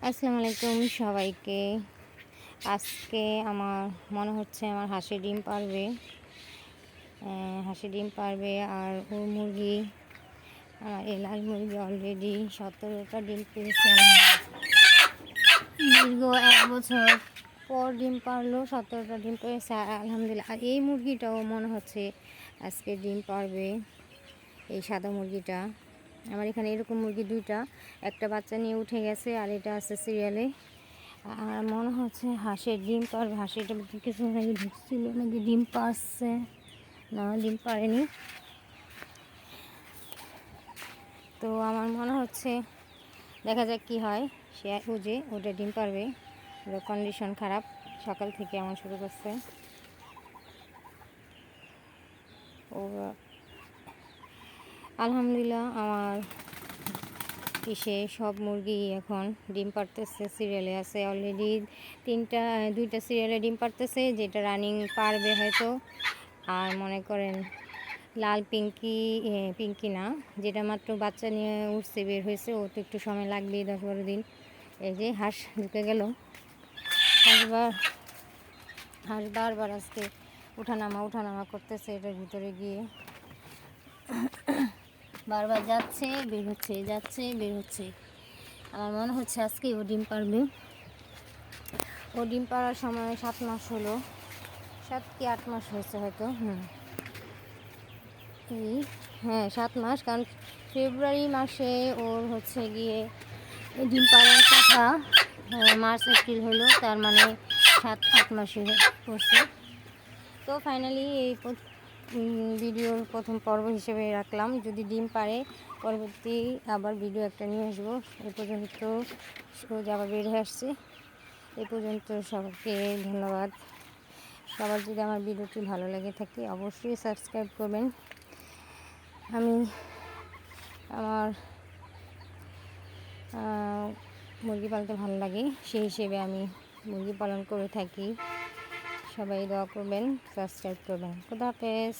আসসালামু আলাইকুম সবাইকে। আজকে আমার মনে হচ্ছে আমার হাঁসের ডিম পারবে। হাঁসের ডিম পারবে। আর ওর মুরগি, আমার এই লাল মুরগি অলরেডি 17টা ডিম পেয়েছে। দীর্ঘ 1 বছর পর ডিম পারলো, 17টা ডিম পেয়েছে আলহামদুলিল্লাহ। আর এই মুরগিটাও মনে হচ্ছে আজকে ডিম পারবে, এই সাদা মুরগিটা। আমার এখানে এরকম মুরগি 2টা, একটা বাচ্চা নিয়ে উঠে গেছে আর এটা আছে সিরিয়ালে। আর মনে হচ্ছে হাঁসের ডিম পারবে। হাঁসিটা কিছু নাকি ঢুকছিল, নাকি ডিম পারছে, না ডিম পারেনি। তো আমার মনে হচ্ছে দেখা যাক কি হয়। সে ওটা ডিম পারবে। ওর কন্ডিশন খারাপ, সকাল থেকে এমন শুরু করছে। ও আলহামদুলিল্লাহ আমার সব মুরগি এখন ডিম পারতেছে, সিরিয়ালে আছে অলরেডি। 2টা সিরিয়ালে ডিম পারতেছে, যেটা রানিং পারবে হয়তো। আর মনে করেন লাল পিঙ্কি না, যেটা মাত্র বাচ্চা নিয়ে উঠছে, বের হয়েছে, ও তো একটু সময় লাগবে, 10-12 দিন। এই যে হাঁস ঢুকে গেল। হাঁস বারবার আজকে উঠানামা করতেছে এটার ভিতরে গিয়ে। বারবার যাচ্ছে বের হচ্ছে, যাচ্ছে বের হচ্ছে। আমার মনে হচ্ছে আজকে ও ডিম পারবে। ও ডিম পাড়ার সময় 7 মাস হলো, 7 কি 8 মাস হয়েছে হয়তো। হ্যাঁ 7 মাস, কারণ ফেব্রুয়ারি মাসে ওর হচ্ছে গিয়ে ডিম পাড়ার কথা। মার্চ এপ্রিল হলো, তার মানে 7-8 মাসে পড়ছে। তো ফাইনালি এই ভিডিওর প্রথম পর্ব হিসেবে রাখলাম। যদি ডিম পারে পরবর্তী আবার ভিডিও একটা নিয়ে আসবো। এ পর্যন্ত রোজ আবার বের হয়ে আসছে। এ পর্যন্ত সবাইকে ধন্যবাদ। সবার যদি আমার ভিডিওটি ভালো লেগে থাকে অবশ্যই সাবস্ক্রাইব করবেন। আমি আমার মুরগি পালতে ভালো লাগে, সেই হিসেবে আমি মুরগি পালন করে থাকি। সবাই দোয়া করবেন, সাবস্ক্রাইব করবেন। খোদা হাফেজ।